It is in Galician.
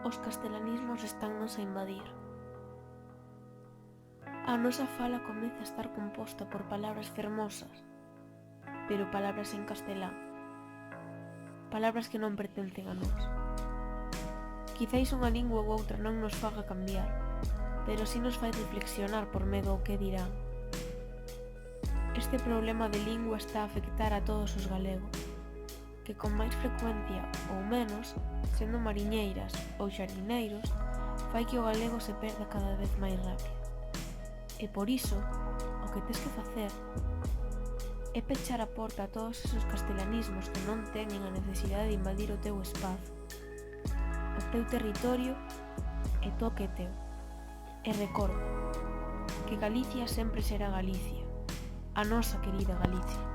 os castelanismos estánnos a invadir. A nosa fala comeza a estar composta por palabras fermosas, pero palabras en castelán, palabras que non pertencen a nós. Quizáis unha lingua ou outra non nos faga cambiar, pero si nos fai reflexionar por medo ao que dirán. Este problema de lingua está a afectar a todos os galegos, que con máis frecuencia ou menos, sendo mariñeiras ou xardineiros, fai que o galego se perda cada vez máis rápido. E por iso, o que tes que facer é pechar a porta a todos esos castelanismos que non teñen a necesidade de invadir o teu espazo, o teu territorio e todo que é teu. E recorda que Galicia sempre será Galicia, a nosa querida Galicia.